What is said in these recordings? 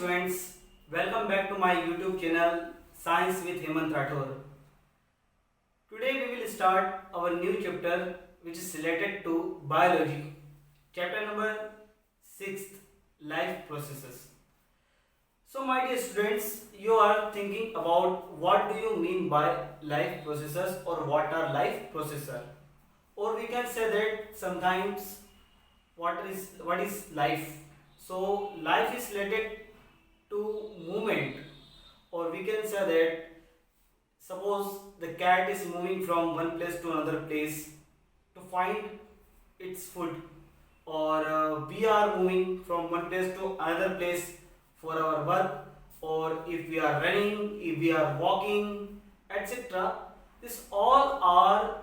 students, welcome back to my YouTube channel Science with Hemant Rathore. Today we will start our new chapter which is related to biology. Chapter number 6, life processes. So my dear students, you are thinking about what do you mean by life processes or what are life processes? Or we can say that sometimes what is life? So life is related to movement, or we can say that suppose the cat is moving from one place to another place to find its food, or we are moving from one place to another place for our work, or if we are running, if we are walking, etc. This all are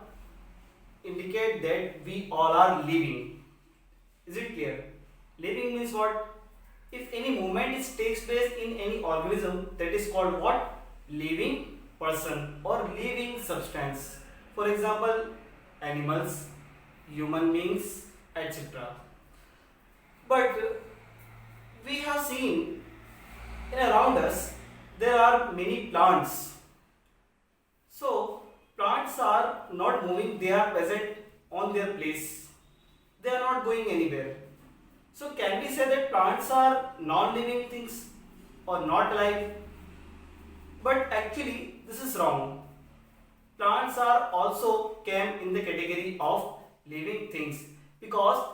indicate that we all are living. Is it clear? Living means what? If any movement takes place in any organism, that is called what? Living person or living substance. For example, animals, human beings, etc. But we have seen in around us there are many plants. So plants are not moving, they are present on their place. They are not going anywhere. So can we say that plants are non-living things or not alive? But actually this is wrong. Plants are also came in the category of living things, because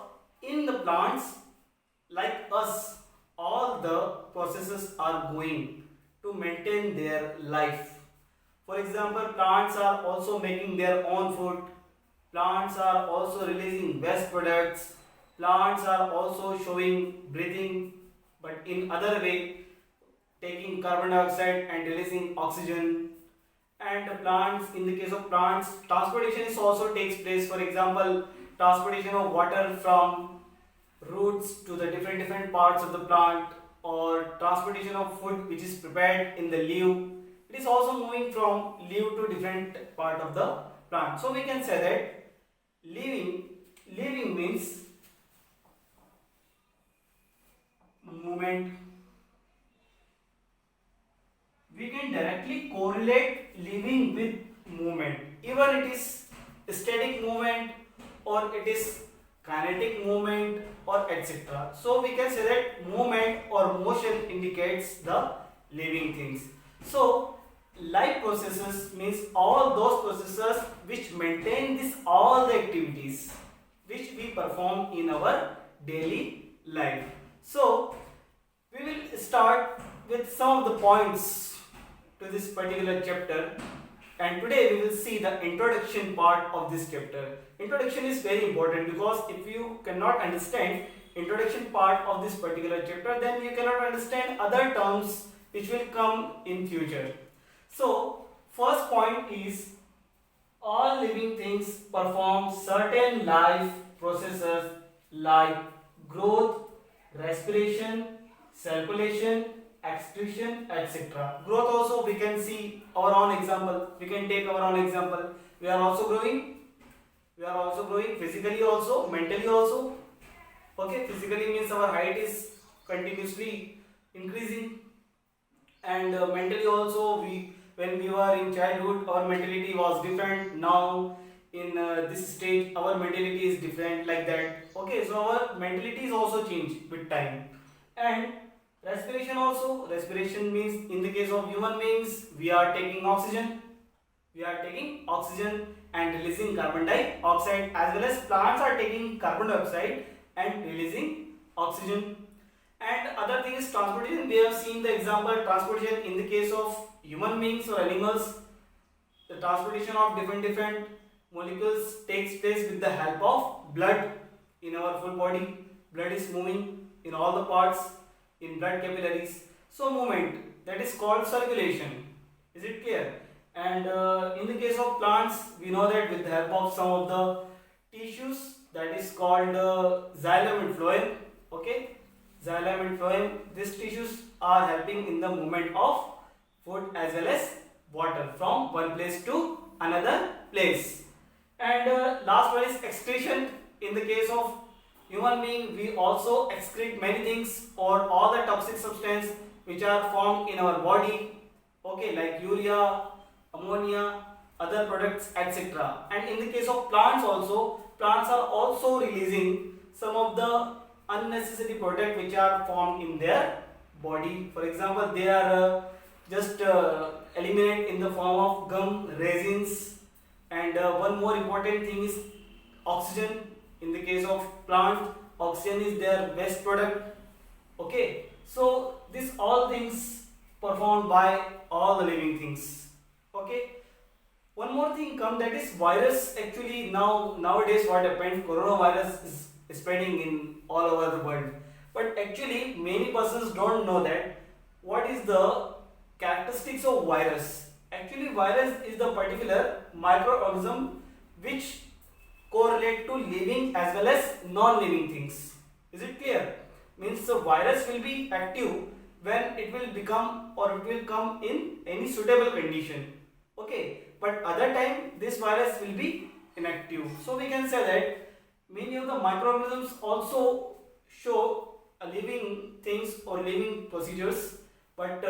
in the plants like us, all the processes are going to maintain their life. For example, plants are also making their own food. Plants are also releasing waste products. Plants are also showing breathing, but in other way, taking carbon dioxide and releasing oxygen. And the plants, in the case of plants, transportation is also takes place. For example, transportation of water from roots to the different parts of the plant, or transportation of food which is prepared in the leaf. It is also moving from leaf to different part of the plant. So we can say that living means movement. We can directly correlate living with movement, even it is static movement or it is kinetic movement or etc. So we can say that movement or motion indicates the living things. So life processes means all those processes which maintain this all the activities which we perform in our daily life. So we will start with some of the points to this particular chapter, and today we will see the introduction part of this chapter. Introduction is very important, because if you cannot understand introduction part of this particular chapter, then you cannot understand other terms which will come in future. So first point is all living things perform certain life processes like growth, respiration, circulation, excretion, etc. Growth also we can see our own example. We can take our own example. We are also growing. We are also growing physically also, mentally also. Okay, physically means our height is continuously increasing, and mentally also when we were in childhood our mentality was different. Now in this stage our mentality is different, like that. Okay, so our mentality is also changed with time. And respiration also. Respiration means in the case of human beings we are taking oxygen. We are taking oxygen and releasing carbon dioxide, as well as plants are taking carbon dioxide and releasing oxygen. And other thing is transportation. We have seen the example transportation in the case of human beings or animals. The transportation of different molecules takes place with the help of blood in our full body. Blood is moving in all the parts in blood capillaries. So movement, that is called circulation. Is it clear? And in the case of plants, we know that with the help of some of the tissues, that is called xylem and phloem. Okay, xylem and phloem, these tissues are helping in the movement of food as well as water from one place to another place. And last one is excretion. In the case of human being, we also excrete many things or all the toxic substance which are formed in our body, okay, like urea, ammonia, other products, etc. And in the case of plants also, plants are also releasing some of the unnecessary products which are formed in their body. For example, they are just eliminate in the form of gum, resins, and one more important thing is oxygen. In the case of plant, oxygen is their best product. Okay, so these all things performed by all the living things. Okay, one more thing come, that is virus. Actually nowadays what happened, coronavirus is spreading in all over the world, but actually many persons don't know that what is the characteristics of virus. Actually virus is the particular microorganism which correlate to living as well as non-living things. Is it clear? Means the virus will be active when it will become or it will come in any suitable condition. Okay, but other time this virus will be inactive. So we can say that many of the microorganisms also show living things or living procedures, but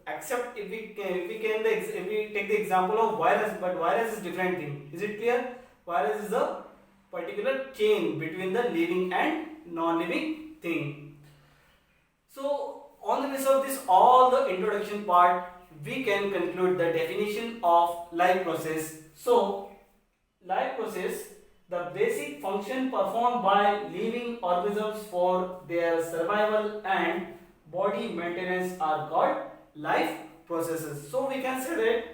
except if we take the example of virus, but virus is different thing. Is it clear? Virus is a particular chain between the living and non-living thing. So on the basis of this all the introduction part, we can conclude the definition of life process. So life process, the basic function performed by living organisms for their survival and body maintenance are called life processes. So we can say that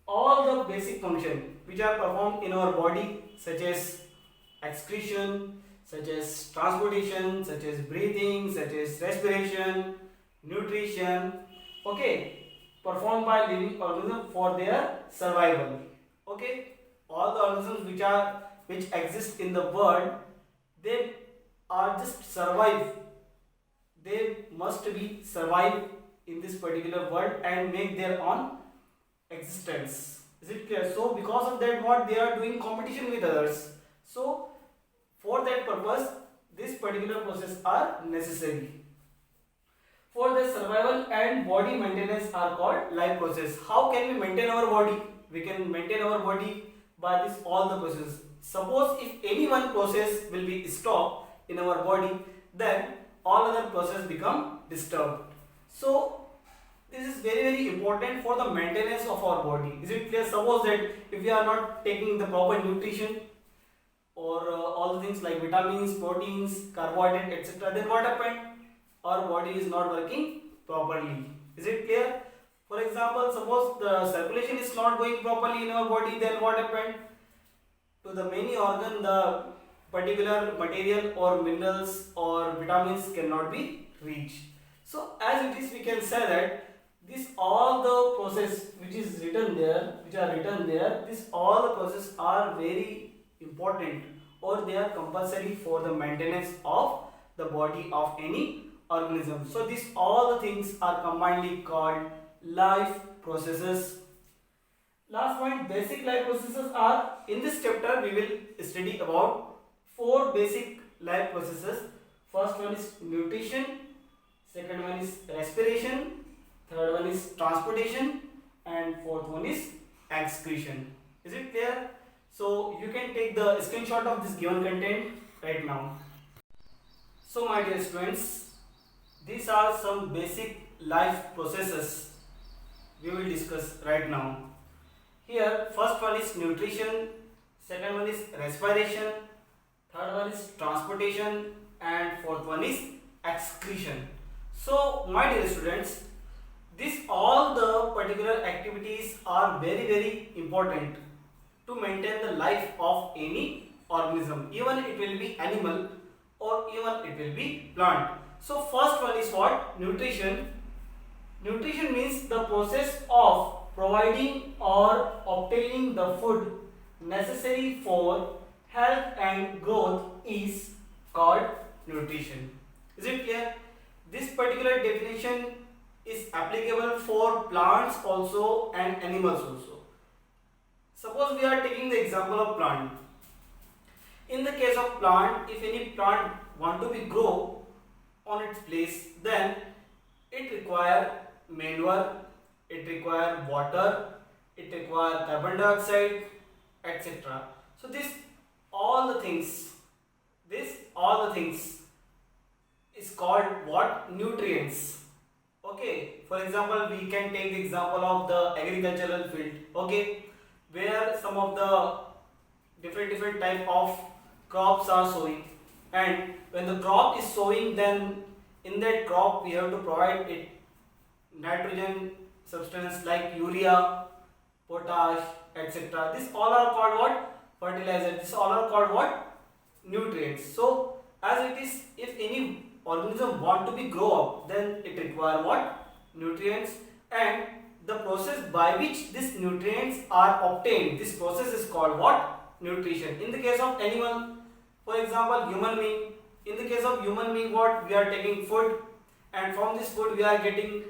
all the basic function which are performed in our body, such as excretion, such as transportation, such as breathing, such as respiration, nutrition, okay, performed by living organisms for their survival. Okay, all the organisms which exist in the world, they are just survive. They must be survive in this particular world and make their own existence. Is it clear? So because of that, what they are doing competition with others. So for that purpose, this particular process are necessary. For the survival and body maintenance are called life process. How can we maintain our body? We can maintain our body by this all the processes. Suppose if any one process will be stopped in our body, then all other processes become disturbed. So this is very important for the maintenance of our body. Is it clear? Suppose that if we are not taking the proper nutrition or all the things like vitamins, proteins, carbohydrates, etc., then what happened? Our body is not working properly. Is it clear? For example, suppose the circulation is not going properly in our body, then what happened? To the many organ, the particular material or minerals or vitamins cannot be reached. So as it is, we can say that this all the process which is written there, this all the process are very important, or they are compulsory for the maintenance of the body of any organism. So these all the things are combinedly called life processes. Last point, basic life processes are, in this chapter we will study about 4 basic life processes. First one is nutrition, second one is respiration, third one is transportation, and fourth one is excretion. Is it clear? So you can take the screenshot of this given content right now. So my dear students, these are some basic life processes we will discuss right now. Here first one is nutrition, second one is respiration, third one is transportation, and fourth one is excretion. So my dear students, these all the particular activities are very important to maintain the life of any organism, even it will be animal or even it will be plant. So first one is what? Nutrition. Nutrition means the process of providing or obtaining the food necessary for health and growth is called nutrition. Is it clear? This particular definition is applicable for plants also and animals also. Suppose we are taking the example of plant. In the case of plant, if any plant want to be grow on its place, then it require manure, it require water, it require carbon dioxide, etc. So this all the things is called what? Nutrients. Okay, for example, we can take the example of the agricultural field, okay, where some of the different type of crops are sowing, and when the crop is sowing, then in that crop we have to provide it nitrogen substance like urea, potash, etc. This all are called what? Fertilizer. This all are called what? Nutrients. So as it is, if any organism want to be grow up, then it require what? Nutrients. And the process by which these nutrients are obtained, this process is called what? Nutrition. In the case of animal, for example, human being, in the case of human being, what? We are taking food, and from this food we are getting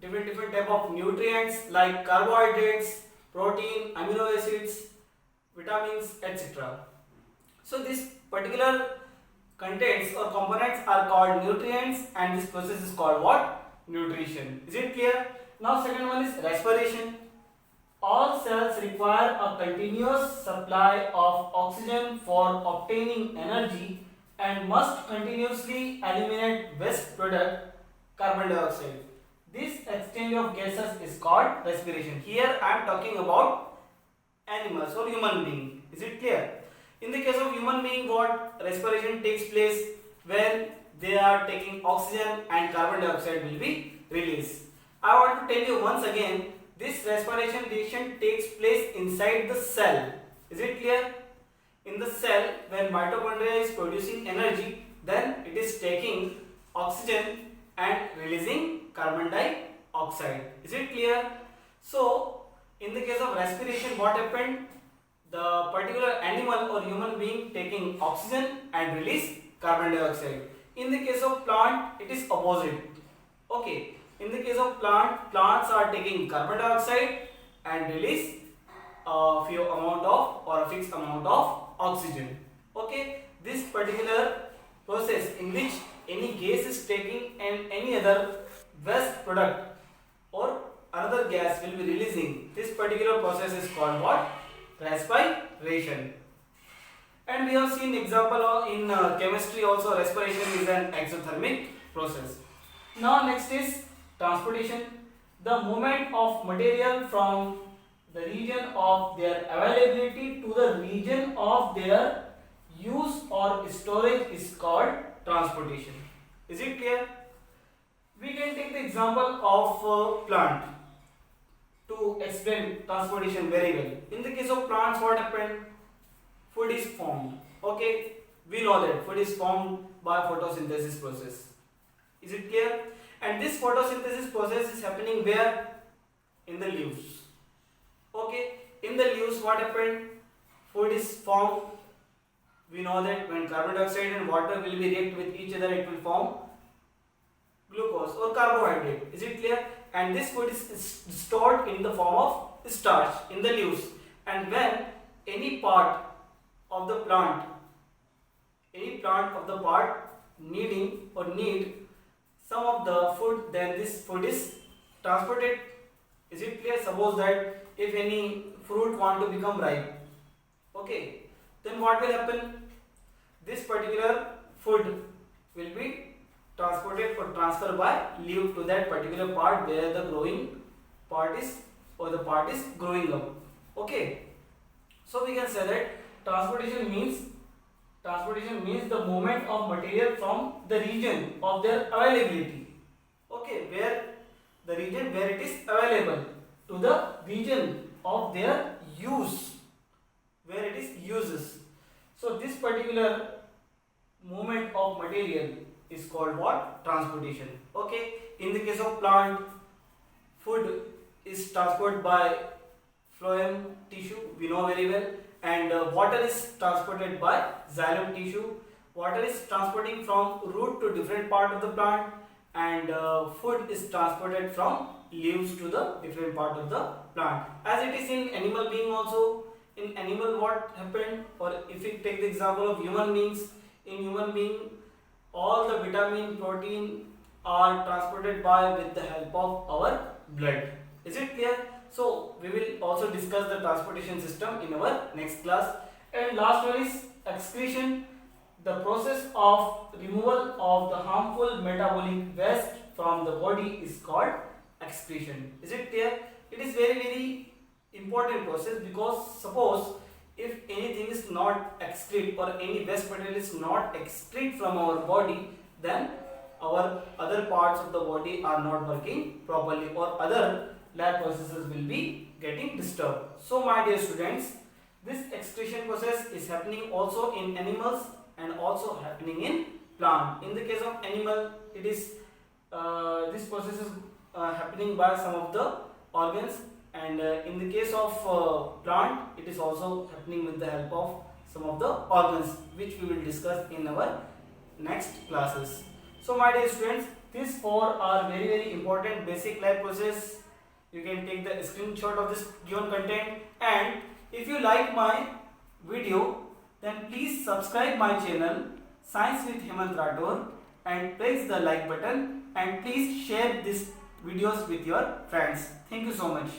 different type of nutrients like carbohydrates, protein, amino acids, vitamins, etc. So this particular contents or components are called nutrients, and this process is called what? Nutrition. Is it clear? Now second one is respiration. All cells require a continuous supply of oxygen for obtaining energy and must continuously eliminate waste product carbon dioxide. This exchange of gases is called respiration. Here I am talking about animals or human being. Is it clear? In the case of human being, what? Respiration takes place when they are taking oxygen and carbon dioxide will be released. I want to tell you once again, this respiration reaction takes place inside the cell. Is it clear? In the cell, when mitochondria is producing energy, then it is taking oxygen and releasing carbon dioxide. Is it clear? So, in the case of respiration, what happened? The particular animal or human being taking oxygen and release carbon dioxide. In the case of plant, it is opposite. Okay, in the case of plants are taking carbon dioxide and release a few amount of or a fixed amount of oxygen. Okay, this particular process in which any gas is taking and any other waste product or another gas will be releasing, this particular process is called what? Respiration. And we have seen example in chemistry also, respiration is an exothermic process. Now next is transportation. The movement of material from the region of their availability to the region of their use or storage is called transportation. Is it clear? We can take the example of plant to explain transportation very well. In the case of plants, what happened? Food is formed. Okay, we know that food is formed by photosynthesis process. Is it clear? And this photosynthesis process is happening where? In the leaves. Okay, in the leaves, what happened? Food is formed. We know that when carbon dioxide and water will be react with each other, it will form glucose or carbohydrate. Is it clear? And this food is stored in the form of starch in the leaves. And when any part of the plant, needing or need some of the food, then this food is transported. Is it clear? Suppose that if any fruit want to become ripe, okay, then what will happen? This particular food will be transported or transferred by leaf to that particular part where the growing part is or the part is growing up. Okay, so we can say that transportation means the movement of material from the region of their availability. Okay, where the region where it is available to the region of their use, where it is uses. So this particular movement of material is called what? Transportation. Okay, in the case of plant, food is transported by phloem tissue, we know very well, and water is transported by xylem tissue. Water is transporting from root to different part of the plant, and food is transported from leaves to the different part of the plant. As it is in animal being also. In animal, what happened? Or if we take the example of human beings, in human being, all the vitamin, protein, are transported by with the help of our blood. Is it clear? So we will also discuss the transportation system in our next class. And last one is excretion. The process of removal of the harmful metabolic waste from the body is called excretion. Is it clear? It is very important process, because suppose if anything is not excrete or any waste material is not excrete from our body, then our other parts of the body are not working properly, or other lab processes will be getting disturbed. So my dear students, this excretion process is happening also in animals and also happening in plant. In the case of animal, it is this process is happening by some of the organs, and in the case of plant, it is also happening with the help of some of the organs, which we will discuss in our next classes. So my dear students, these four are very important basic life process. You can take the screenshot of this given content, and if you like my video, then please subscribe my channel Science with Hemant Rathore and press the like button, and please share these videos with your friends. Thank you so much.